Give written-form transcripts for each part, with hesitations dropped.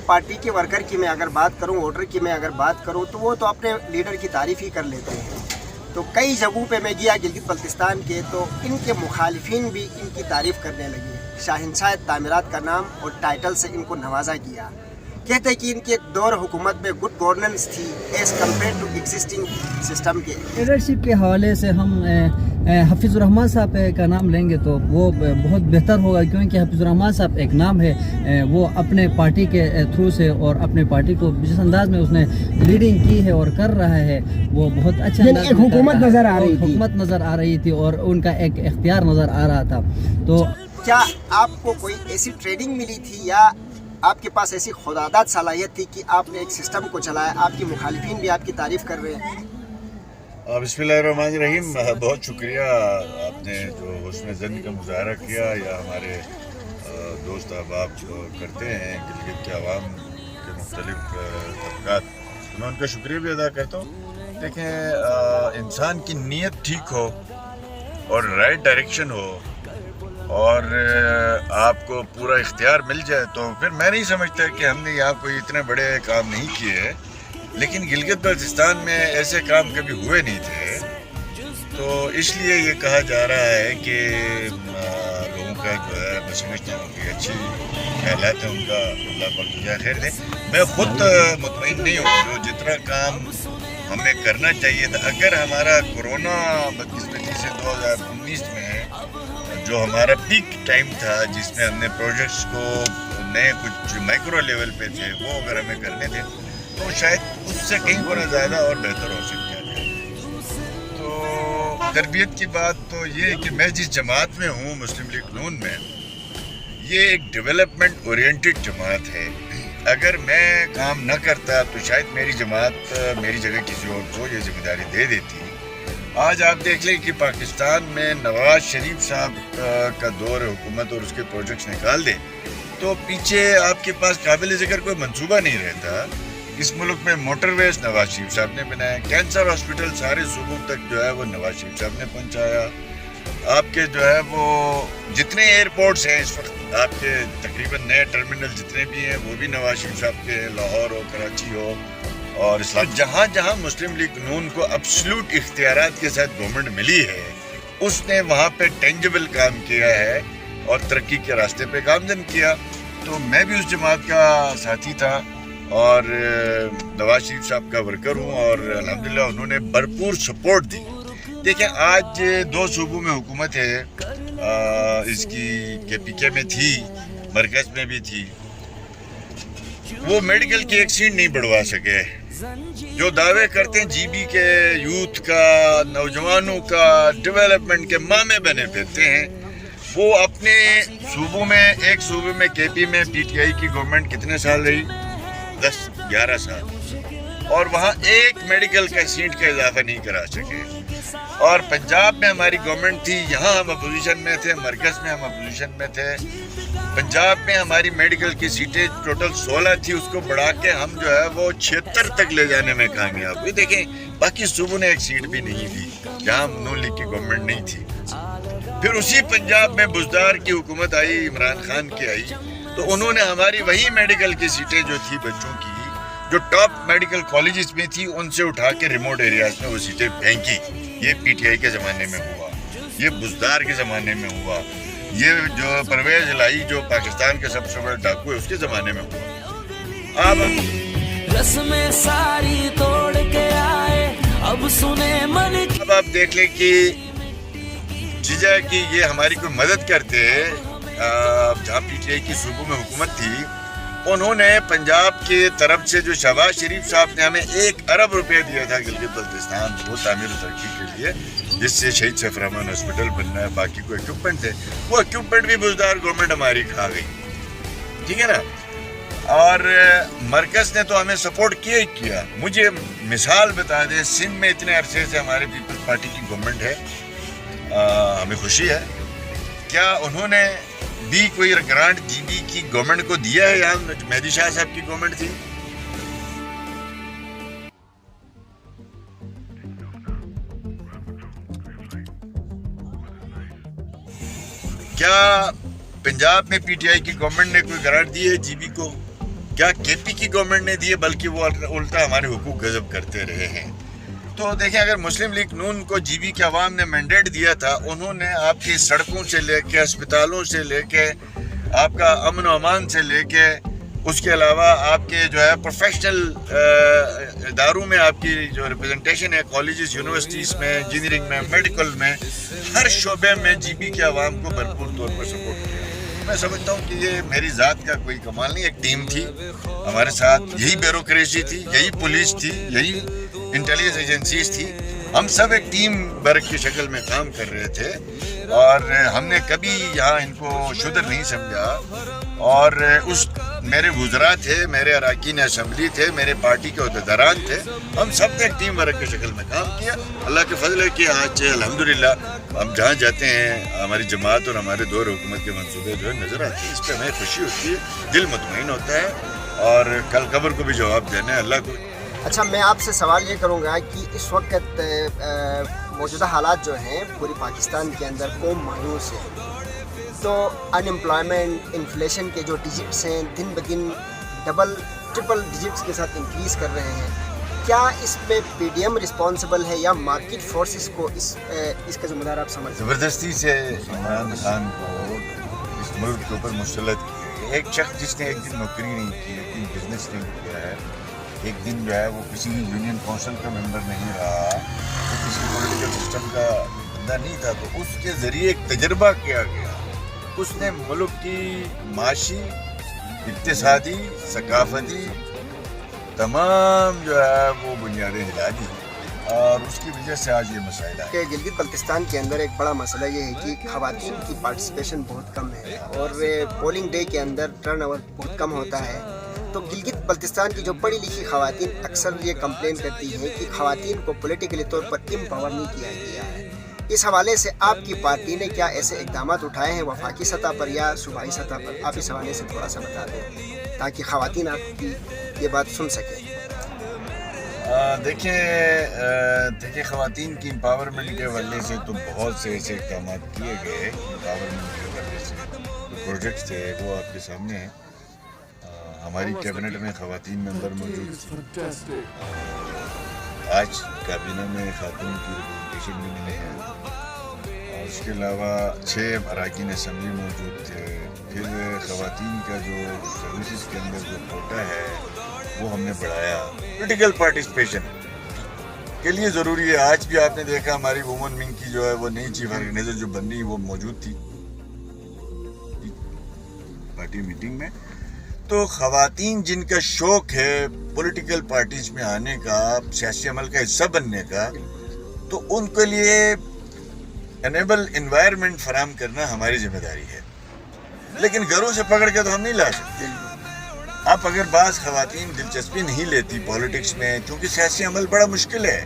Party के worker की मैं अगर बात करूं, वोटर की मैं अगर बात करूं, तो वो तो अपने लीडर की तारीफ़ ही कर लेते हैं। तो कई जगहों पे मैं गया गिलगित बल्तिस्तान के, तो इनके मुखालिफिन भी इनकी तारीफ़ करने लगे। शाहनशाह तामीरात का नाम और टाइटल से इनको नवाजा गया। कहते हैं कि इनके दौर हुकूमत में गुड गवर्नेंस थी as compare to existing system के। लीडरशिप के हवाले से हम हफीज़ुर रहमान साहब का नाम लेंगे तो वो बहुत बेहतर होगा, क्योंकि हफीज़ुर रहमान साहब एक नाम है, वो अपने पार्टी के थ्रू से और अपने पार्टी को जिस अंदाज में उसने लीडिंग की है और कर रहा है वो बहुत अच्छा हुकूमत नज़र आ रही थी, हुकूमत नज़र आ रही थी और उनका एक इख्तियार नज़र आ रहा था। तो क्या आपको कोई ऐसी ट्रेनिंग मिली थी या आपके पास ऐसी खुदादाद सलाहियत थी कि आपने एक सिस्टम को चलाया, आपकी मुखालिफिन भी आपकी तारीफ़ कर रहे हैं? बिस्मिल्लाहिर्रहमानिर्रहीम। बहुत शुक्रिया आपने जो हुस्न ज़न का मुज़ाहरा किया या हमारे दोस्त अहबाब करते हैं गिलगित के अवाम के मुख्तलिफ तबकात, मैं उनका शुक्रिया भी अदा करता हूँ। देखें, इंसान की नीयत ठीक हो और राइट डायरेक्शन हो और आपको पूरा इख्तियार मिल जाए तो फिर मैं नहीं समझता कि हमने यहाँ कोई इतने बड़े काम नहीं किए हैं, लेकिन गिलगित बल्तिस्तान में ऐसे काम कभी हुए नहीं थे। तो इसलिए ये कहा जा रहा है कि लोगों का जो है मैं समझता हूँ कि अच्छी ख्यालात है उनका, अल्लाह पाक जज़ा खैर दे। मैं खुद मुतमईन नहीं हूँ जो जितना काम हमें करना चाहिए था। अगर हमारा कोरोना बदकिस्मती से 2019 में जो हमारा पीक टाइम था जिसमें हमने प्रोजेक्ट्स को नए कुछ माइक्रो लेवल पे थे वो अगर हमें करने थे तो शायद उससे कई गुना ज़्यादा और बेहतर हो सकता है। तो तरबियत की बात तो ये है कि मैं जिस जमात में हूँ मुस्लिम लीग नून में, ये एक डेवलपमेंट ओरिएंटेड जमात है। अगर मैं काम न करता तो शायद मेरी जमात मेरी जगह किसी और को ये जिम्मेदारी दे देती। आज आप देख लें कि पाकिस्तान में नवाज शरीफ साहब का दौर हुकूमत और उसके प्रोजेक्ट्स निकाल दें तो पीछे आपके पास काबिल ज़िक्र कोई मंसूबा नहीं रहता। इस मुल्क में मोटरवेज नवाज शरीफ साहब ने बनाया, कैंसर हॉस्पिटल सारे सूबों तक जो है वो नवाज शरीफ साहब ने पहुंचाया। आपके जो है वो जितने एयरपोर्ट्स हैं इस वक्त, आपके तकरीबन नए टर्मिनल जितने भी हैं वो भी नवाज शरीफ साहब के, लाहौर हो, कराची हो और इस्लाम, जहाँ जहाँ मुस्लिम लीग नून को एब्सोल्यूट इख्तियारात के साथ गवर्नमेंट मिली है उसने वहाँ पे टेंजिबल काम किया है और तरक्की के रास्ते पे गामजन किया। तो मैं भी उस जमात का साथी था और नवाज शरीफ साहब का वर्कर हूँ और अल्हम्दुलिल्लाह उन्होंने भरपूर सपोर्ट दी। देखें, आज 2 सूबों में हुकूमत है, इसकी KPK में थी, मरकज़ में भी थी, वो मेडिकल की एक सीट नहीं बढ़वा सके। जो दावे करते हैं GB के यूथ का, नौजवानों का डेवलपमेंट के मामे बने फिरते हैं, वो अपने सूबों में, एक सूबे में KP में PTI की गवर्नमेंट कितने साल रही? 10-11 साल, और वहाँ एक मेडिकल का सीट का इजाफा नहीं करा सके। और पंजाब में हमारी गवर्नमेंट थी, यहाँ हम अपोजिशन में थे, मरकज़ में हम अपोजिशन में थे। पंजाब में हमारी मेडिकल की सीटें टोटल 16 थी, उसको बढ़ा के हम जो है वो 76 तक ले जाने में कामयाब हुए। देखें, बाकी सूबों ने एक सीट भी नहीं दी जहाँ नून लीग की गवर्नमेंट नहीं थी। फिर उसी पंजाब में बुज़दार की हुकूमत आई, इमरान खान की आई, तो उन्होंने हमारी वही मेडिकल की सीटें जो थी बच्चों की, जो टॉप मेडिकल कॉलेजेस में थी, उनसे उठा के रिमोट एरियाज में वो सीटें फेंकी। ये PTI के ज़माने में हुआ, ये बुज़दार के ज़माने में हुआ, ये जो परवेज इलाही जो पाकिस्तान के सबसे बड़े डाकू है उसके ज़माने में हुआ। अब रस्में सारी तोड़ के आए, अब सुने मन। अब आप देख लें कि जीजा कि ये हमारी कोई मदद करते हैं। जहाँ PTI की सूबों में हुकूमत थी, उन्होंने पंजाब के तरफ से जो शहबाज शरीफ साहब ने हमें 1 अरब रुपये दिया था गिलगित बल्तिस्तान को तामीर तरक्की के लिए, जिससे शहीद सैफुर रहमान हॉस्पिटल बनना है, बाकी कोई इक्विपमेंट थे, वो इक्विपमेंट भी बुज़दार गवर्नमेंट हमारी खा गई, ठीक है ना। और मरकज़ ने तो हमें सपोर्ट किया ही किया। मुझे मिसाल बता दें, सिंध में इतने अरसे से हमारे पीपल्स पार्टी की गवर्नमेंट है, हमें खुशी है। क्या उन्होंने भी कोई ग्रांट GB की गवर्नमेंट को दिया है? यहाँ मेहदी शाह साहब की गवर्नमेंट थी, क्या पंजाब में PTI की गवर्नमेंट ने कोई ग्रांट दी है GB को? क्या केपी की गवर्नमेंट ने दिए, बल्कि वो उल्टा हमारे हुकूक गजब करते रहे हैं। तो देखें, अगर मुस्लिम लीग नून को जीबी के अवाम ने मैंडेट दिया था, उन्होंने आपकी सड़कों से लेके, अस्पतालों से लेके, आपका अमन व अमान से लेके, उसके अलावा आपके जो है प्रोफेशनल इदारों में आपकी जो रिप्रेजेंटेशन है, कॉलेजेस, यूनिवर्सिटीज़ में, इंजीनियरिंग में, मेडिकल में, हर शोबे में जीबी के अवाम को भरपूर तौर पर सपोर्ट किया। मैं समझता हूँ कि ये मेरी ज़ात का कोई कमाल नहीं, एक टीम थी हमारे साथ, यही ब्यूरोक्रेसी थी, यही पुलिस थी, यही इंटेलिजेंस एजेंसीज थी, हम सब एक टीम वर्क की शक्ल में काम कर रहे थे और हमने कभी यहाँ इनको शुदर नहीं समझा। और उस मेरे वुज़रा थे, मेरे अरकान असम्बली थे, मेरे पार्टी के अहदेदारान थे, हम सब ने एक टीम वर्क की शक्ल में काम किया। अल्लाह के फजल है कि आज अल्हम्दुलिल्लाह हम जहाँ जाते हैं हमारी जमात और हमारे दौर हुकूमत के मंसूबे जो है नज़र आते हैं, इस पर हमें खुशी होती है, दिल मुतमईन होता है और कल कब्र को भी जवाब देना है अल्लाह को। अच्छा, मैं आपसे सवाल ये करूँगा कि इस वक्त मौजूदा हालात जो हैं पूरी पाकिस्तान के अंदर कौम मायूस है, तो अनएम्प्लॉयमेंट, इन्फ्लेशन के जो डिजिट्स हैं दिन ब दिन डबल ट्रिपल डिजिट्स के साथ इंक्रीज़ कर रहे हैं, क्या इस पे पीडीएम रिस्पॉन्सिबल है या मार्केट फोर्सेस को इसका जिम्मेदार आप समझते हैं? ज़बरदस्ती से इमरान खान को इस मुल्क के ऊपर मुसल्लत किया। एक शख्स जिसने एक दिन नौकरी नहीं की, एक दिन बिजनेस नहीं किया है, एक दिन जो है वो किसी यूनियन काउंसिल का मेंबर नहीं रहा, वो किसी पॉलिटिकल सिस्टम का बंदा नहीं था, तो उसके ज़रिए एक तजर्बा किया गया। उसने मुल्क की माशी, इक्तिसादी, सकाफती तमाम जो है वो बुनियादें हिला दी और उसकी वजह से आज ये मसाइल है। गिलगित बल्तिस्तान के अंदर एक बड़ा मसला ये है कि ख़वातीन की पार्टिसिपेशन बहुत कम है और पोलिंग डे के अंदर टर्न ओवर बहुत कम होता है। तो गिलगित बल्तिस्तान की जो पढ़ी लिखी ख़वातीन अक्सर ये कंप्लेन करती हैं कि ख़वातीन को पॉलिटिकली तौर पर एम्पावर नहीं किया गया है। इस हवाले से आपकी पार्टी ने क्या ऐसे इक़दाम उठाए हैं वफाकी सतह पर या सूबाई सतह पर? आप इस हवाले से थोड़ा सा बता दें ताकि ख़वातीन आपकी ये बात सुन सकें। देखिए ख़वातीन की एम्पावरमेंट के हवाले से तो बहुत से ऐसे इक़दाम किए गए। एम्पावरमेंट के हवाले से जो प्रोजेक्ट्स थे वो आपके सामने हैं। हमारी कैबिनेट में ख़वातीन मेंबर मौजूद थी, आज काबीना में खातून की रिप्रेजेंटेशन भी नहीं है और उसके अलावा 6 अरकान असम्बली मौजूद थे। फिर ख़वातीन का जो सर्विसेज के अंदर जो कोटा है वो हमने बढ़ाया। पॉलिटिकल पार्टिसिपेशन के लिए ज़रूरी है। आज भी आपने देखा हमारी वुमेन विंग की जो है वो नई चीफ ऑर्गेनाइजर जो बन रही वो मौजूद थी पार्टी मीटिंग में। तो ख़वातीन जिनका शौक़ है पॉलिटिकल पार्टीज में आने का, सियासी अमल का हिस्सा बनने का, तो उनके लिए एनेबल एनवायरनमेंट फराहम करना हमारी जिम्मेदारी है। लेकिन घरों से पकड़ के तो हम नहीं ला सकते। आप अगर बाज़ ख़वातीन दिलचस्पी नहीं लेती पॉलिटिक्स में, क्योंकि सियासी अमल बड़ा मुश्किल है।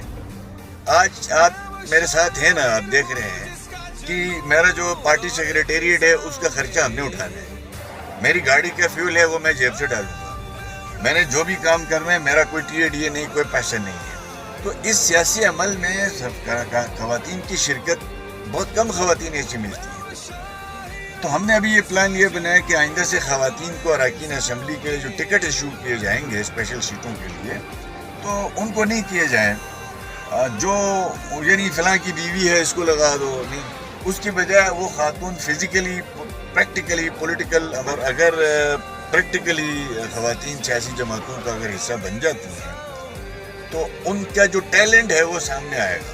आज आप मेरे साथ हैं ना, आप देख रहे हैं कि मेरा जो पार्टी सेक्रेटेरिएट है उसका खर्चा हमने उठाना है, मेरी गाड़ी का फ्यूल है वो मैं जेब से डालूंगा, मैंने जो भी काम करना है मेरा कोई टीएडीए नहीं, कोई पैसा नहीं है। तो इस सियासी अमल में ख़वातीन की शिरकत बहुत कम ख़वातीन ऐसी मिलती है। तो हमने अभी ये प्लान ये बनाया कि आइंदा से ख़वातीन को अरकान असम्बली के जो टिकट इशू किए जाएंगे स्पेशल सीटों के लिए, तो उनको नहीं किए जाएँ जो यानी फ़लाँ की बीवी है इसको लगा दो, नहीं, उसकी बजाय वो खातून फिज़िकली, प्रैक्टिकली, पॉलिटिकल, अगर प्रैक्टिकली ख़वातीन सियासी जमातों का अगर हिस्सा बन जाती हैं तो उनका जो टैलेंट है वो सामने आएगा।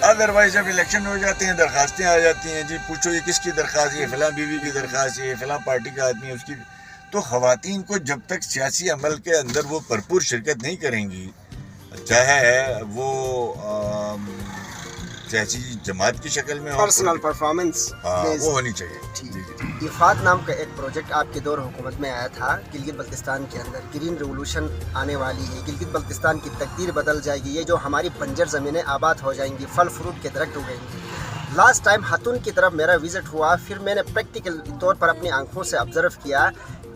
अदरवाइज जब इलेक्शन हो जाते हैं दरखास्तें आ जाती हैं, जी पूछो ये किसकी दरख्वास्त है, फ़लाँ बीवी की दरख्वास्त है, फ़लाँ पार्टी का आदमी है उसकी। तो ख़वातीन को जब तक सियासी अमल के अंदर वो भरपूर शिरकत नहीं करेंगी, चाहे वो सियासी जमात की शक्ल में पर्सनल परफॉर्मेंस वो होनी चाहिए। इफ़ाद नाम का एक प्रोजेक्ट आपके दौर हुकूमत में आया था गिलगित बल्तिस्तान के अंदर। ग्रीन रेवोल्यूशन आने वाली है, गिलगित बल्तिस्तान की तकदीर बदल जाएगी, ये जो हमारी बंजर ज़मीनें आबाद हो जाएंगी, फल फ्रूट के दरख्त उगेंगे। लास्ट टाइम हतून की तरफ मेरा विज़िट हुआ, फिर मैंने प्रैक्टिकल तौर पर अपनी आंखों से ऑब्ज़र्व किया,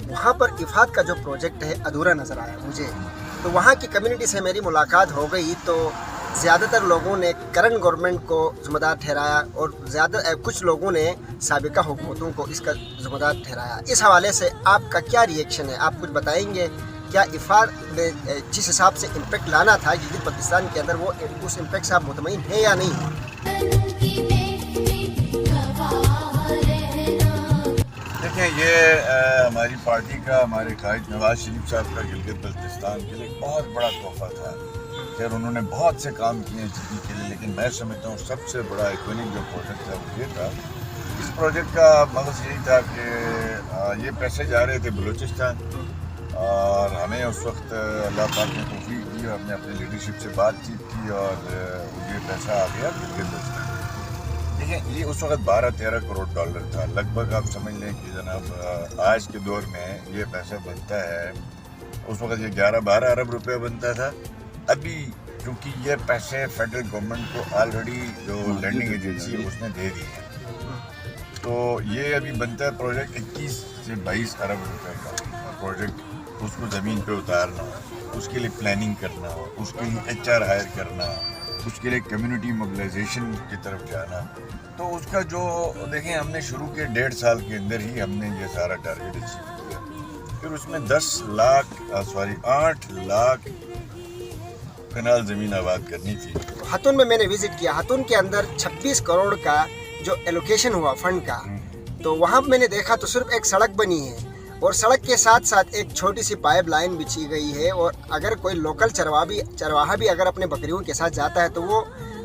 वहाँ पर इफ़ाद का जो प्रोजेक्ट है अधूरा नज़र आया मुझे। तो वहाँ की कम्युनिटी से मेरी मुलाकात हो गई तो ज़्यादातर लोगों ने करंट गवर्नमेंट को ज़िम्मेदार ठहराया और कुछ लोगों ने साबिका हुकूमतों को इसका ज़िम्मेदार ठहराया। इस हवाले से आपका क्या रिएक्शन है, आप कुछ बताएंगे क्या इफ़ाद ने जिस हिसाब से इम्पेक्ट लाना था गिलगित बल्तिस्तान के अंदर, वो उस इम्पेक्ट से आप मुतमईन है या नहीं है? देखें, ये हमारी पार्टी का, हमारे कायद नवाज शरीफ साहब का गिलगित बल्तिस्तान के लिए एक बहुत बड़ा तोहफा था। खैर उन्होंने बहुत से काम किए जीपी के लिए, लेकिन मैं समझता हूँ सबसे बड़ा आइकॉनिक जो प्रोजेक्ट था वो ये था। इस प्रोजेक्ट का मकसद यही था कि ये पैसे जा रहे थे बलूचिस्तान, और हमें उस वक्त अल्लाह पाक ने तौफीक दी और हमने अपनी लीडरशिप से बातचीत की और ये पैसा आ गया गिलगित बल्तिस्तान। देखिए, ये उस वक्त 12-13 करोड़ डॉलर था लगभग। आप समझ लें कि जनाब आज के दौर में ये पैसा बनता है, उस वक्त ये 11-12 अरब रुपये बनता था। अभी क्योंकि ये पैसे फेडरल गवर्नमेंट को ऑलरेडी जो लैंडिंग एजेंसी है उसने दे दी है, तो ये अभी बनता है प्रोजेक्ट 21 से 22 अरब रुपए का प्रोजेक्ट। उसको ज़मीन पे उतारना, उसके लिए प्लानिंग करना, उसके लिए HR हायर करना, उसके लिए कम्युनिटी मोबिलाइजेशन की तरफ जाना, तो उसका जो देखें हमने शुरू के 1.5 साल के अंदर ही हमने ये सारा टारगेट अचीव किया। फिर उसमें 8 लाख कनाल ज़मीन आबाद करनी थी। हतून में मैंने विज़िट किया, हतून के अंदर 26 करोड़ का जो एलोकेशन हुआ फंड का, तो वहाँ मैंने देखा तो सिर्फ एक सड़क बनी है और सड़क के साथ साथ एक छोटी सी पाइप लाइन बिछी गई है, और अगर कोई लोकल चरवाहा भी अगर अपने बकरियों के साथ जाता है तो वो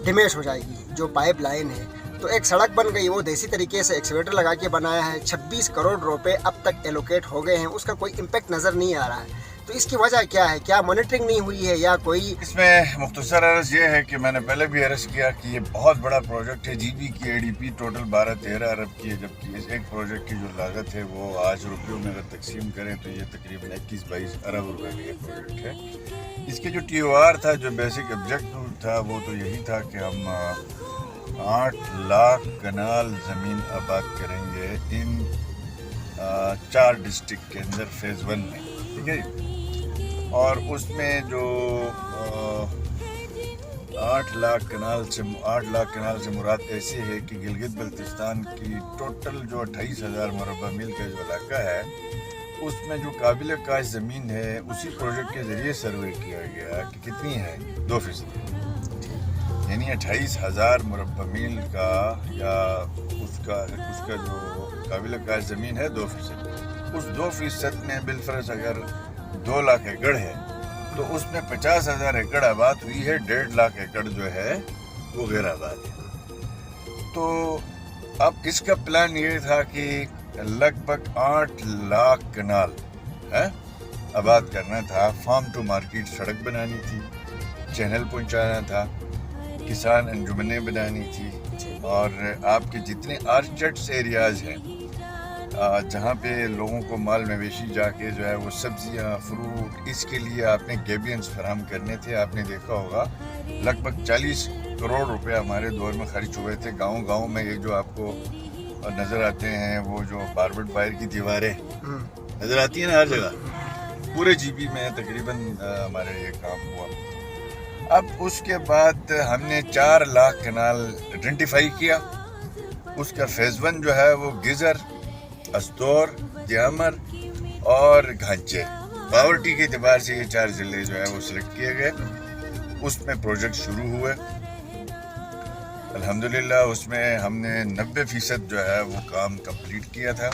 डिमेश हो जाएगी जो पाइप लाइन है। तो एक सड़क बन गई, वो देसी तरीके से एक्सवेटर लगा के बनाया है। 26 करोड़ रुपए अब तक एलोकेट हो गए हैं, उसका कोई इम्पेक्ट नज़र नहीं आ रहा है। तो इसकी वजह क्या है? क्या मॉनिटरिंग नहीं हुई है या कोई? इसमें मुख्तसर अर्ज़ ये है कि मैंने पहले भी अर्ज़ किया कि ये बहुत बड़ा प्रोजेक्ट है। जीबी की ADP टोटल 12-13 अरब की है, जबकि इस एक प्रोजेक्ट की जो लागत है वो आज रुपयों में अगर तकसीम करें तो ये तकरीबन 21-22 अरब रुपए का ये प्रोजेक्ट है। इसके जो TOR था, जो बेसिक ऑब्जेक्टिव था, वो तो यही था कि हम 8 लाख कनाल ज़मीन आबाद करेंगे इन 4 डिस्ट्रिक्ट के अंदर फेज़ 1 में, ठीक है। और उसमें जो 8 लाख कनाल से मुराद ऐसे है कि गिलगित बल्तिस्तान की टोटल जो 28,000 मुरब्बा मील का जो इलाका है, उसमें जो काबिल काश ज़मीन है उसी प्रोजेक्ट के ज़रिए सर्वे किया गया कि कितनी है, 2%, यानी 28,000 मुरब्बा मील का या उसका जो काबिल काश ज़मीन है 2%। उस 2% में बिलफर्ज अगर 2 लाख एकड़ है तो उसमें 50,000 एकड़ आबाद हुई है, 1.5 लाख एकड़ जो है वो गैर आबाद है। तो अब इसका प्लान ये था कि लगभग 8 लाख कनाल है आबाद करना था, फार्म टू मार्केट सड़क बनानी थी, चैनल पहुंचाना था, किसान अंजुमनें बनानी थी, और आपके जितने आर्चर्ड्स एरियाज़ हैं जहाँ पे लोगों को माल मवेशी जाके जो है वो सब्जियाँ, फ्रूट, इसके लिए आपने गैबियंस फराहम करने थे। आपने देखा होगा लगभग 40 करोड़ रुपए हमारे दौर में खर्च हुए थे। गांव में ये जो आपको नज़र आते हैं वो जो बारबेट वायर की दीवारें नज़र आती हैं ना हर जगह, पूरे GB में तकरीबन हमारे ये काम हुआ। अब उसके बाद हमने 4 लाख कनाल आइडेंटिफाई किया। उसका फेज़ 1 जो है वो गिजर, अस्तौर, दियामर और घांचे, पावर्टी के एतबार से ये 4 ज़िले जो है वो सिलेक्ट किए गए। उसमें प्रोजेक्ट शुरू हुए। अल्हम्दुलिल्लाह उसमें हमने 90% जो है वो काम कंप्लीट किया था।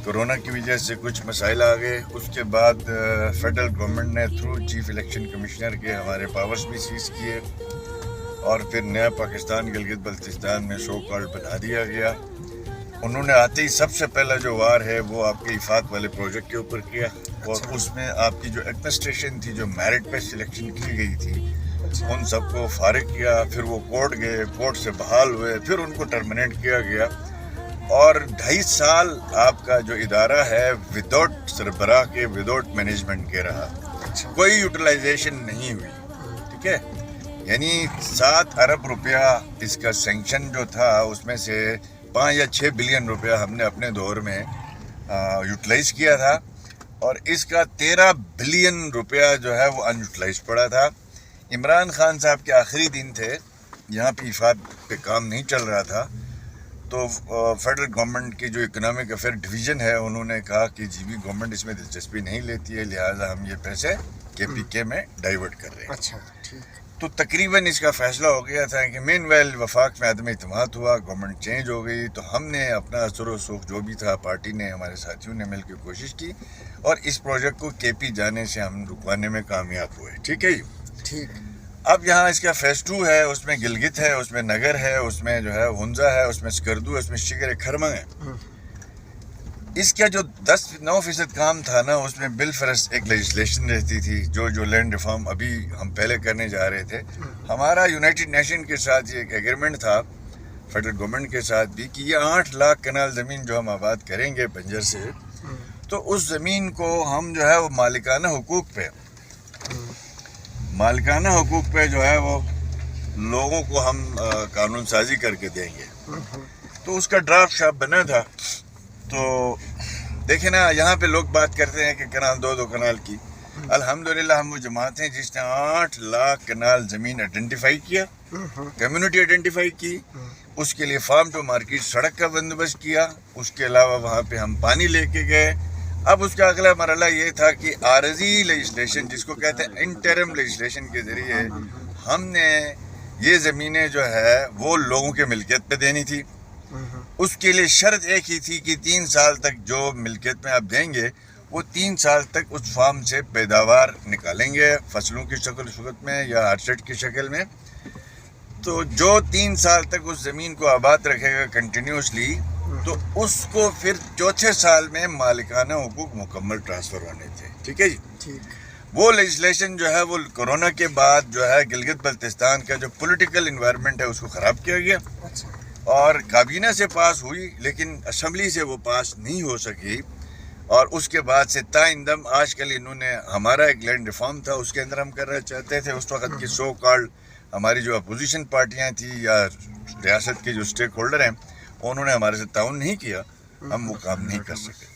कोरोना की वजह से कुछ मसाइल आ गए। उसके बाद फेडरल गवर्नमेंट ने थ्रू चीफ इलेक्शन कमिश्नर के हमारे पावर्स भी सीज किए, और फिर नया पाकिस्तान गिलगित बल्तिस्तान में शो कॉल्ड बना दिया गया। उन्होंने आते ही सबसे पहला जो वार है वो आपके इफाक वाले प्रोजेक्ट के ऊपर किया, और उसमें आपकी जो एडमिनिस्ट्रेशन थी, जो मेरिट पे सिलेक्शन की गई थी, उन सबको फारिग किया। फिर वो कोर्ट गए, कोर्ट से बहाल हुए, फिर उनको टर्मिनेट किया गया, और 2.5 साल आपका जो इदारा है विदाउट सरबराह के, विदाउट मैनेजमेंट के रहा, कोई यूटिलाइजेशन नहीं हुई, ठीक है। यानी 7 अरब रुपया इसका सेंक्शन जो था, उसमें से 5 या 6 बिलियन रुपया हमने अपने दौर में यूटिलाइज किया था, और इसका 13 बिलियन रुपया जो है वो अनयूटिलाइज पड़ा था। इमरान खान साहब के आखिरी दिन थे, यहाँ पे इफाद पे काम नहीं चल रहा था, تو فیڈرل گورنمنٹ کی جو اکنامک افیئر ڈویژن ہے انہوں نے کہا کہ جی بی گورنمنٹ اس میں دلچسپی نہیں لیتی ہے، لہٰذا ہم یہ پیسے کے پی کے میں ڈائیورٹ کر رہے ہیں. اچھا ٹھیک. تو تقریباً اس کا فیصلہ ہو گیا تھا کہ مین ویل وفاق میں عدم اعتماد ہوا، گورنمنٹ چینج ہو گئی، تو ہم نے اپنا اثر و سوخ جو بھی تھا پارٹی نے ہمارے ساتھیوں نے مل کے کوشش کی اور اس پروجیکٹ کو کے پی جانے سے ہم رکوانے میں کامیاب ہوئے. ٹھیک ہے جی. ٹھیک. اب یہاں اس کا فیز 2 ہے، اس میں گلگت ہے، اس میں نگر ہے، اس میں جو ہے ہنزا ہے، اس میں سکردو ہے، اس میں شگر کھرمنگ ہے. اس کا جو 9% کام تھا نا، اس میں بالفرض ایک لیجسلیشن رہتی تھی جو لینڈ ریفارم ابھی ہم پہلے کرنے جا رہے تھے. ہمارا یونائٹڈ نیشن کے ساتھ یہ ایک ایگریمنٹ تھا فیڈرل گورنمنٹ کے ساتھ بھی کہ یہ 8 لاکھ کنال زمین جو ہم آباد کریں گے بنجر سے، تو اس زمین کو ہم جو ہے وہ مالکانہ حقوق پہ جو ہے وہ لوگوں کو ہم قانون سازی کر کے دیں گے. تو اس کا ڈرافٹ شاپ بنا تھا. تو دیکھیں نا، یہاں پہ لوگ بات کرتے ہیں کہ کنال 2 کنال کی. الحمدللہ ہم وہ جماعت ہیں جس نے 8 لاکھ کنال زمین آئیڈینٹیفائی کیا، کمیونٹی آئیڈینٹیفائی کی، اس کے لیے فارم ٹو مارکیٹ سڑک کا بندوبست کیا، اس کے علاوہ وہاں پہ ہم پانی لے کے گئے. اب اس کا اگلا مرحلہ یہ تھا کہ عارضی لیجسلیشن جس کو کہتے ہیں انٹرم لیجسلیشن کے ذریعے ہم نے یہ زمینیں جو ہے وہ لوگوں کے ملکیت پہ دینی تھی. اس کے لیے شرط ایک ہی تھی کہ 3 سال تک جو ملکیت میں آپ دیں گے وہ 3 سال تک اس فارم سے پیداوار نکالیں گے، فصلوں کی صورت میں یا ہارسٹ کی شکل میں. تو جو 3 سال تک اس زمین کو آباد رکھے گا کنٹینیوسلی، تو اس کو پھر 4تھے سال میں مالکانہ حقوق مکمل ٹرانسفر ہونے تھے. ٹھیک ہے جی. وہ لیجسلیشن جو ہے وہ کرونا کے بعد جو ہے گلگت بلتستان کا جو پولیٹیکل انوائرمنٹ ہے اس کو خراب کیا گیا اور کابینہ سے پاس ہوئی، لیکن اسمبلی سے وہ پاس نہیں ہو سکی. اور اس کے بعد سے تائندم آج کل انہوں نے ہمارا ایک لینڈ ریفارم تھا، اس کے اندر ہم کرنا چاہتے تھے. اس وقت کی سو کالڈ ہماری جو اپوزیشن پارٹیاں تھیں یا ریاست کے جو اسٹیک ہولڈر ہیں، انہوں نے ہمارے سے تعاون نہیں کیا، ہم وہ کام نہیں کر سکے.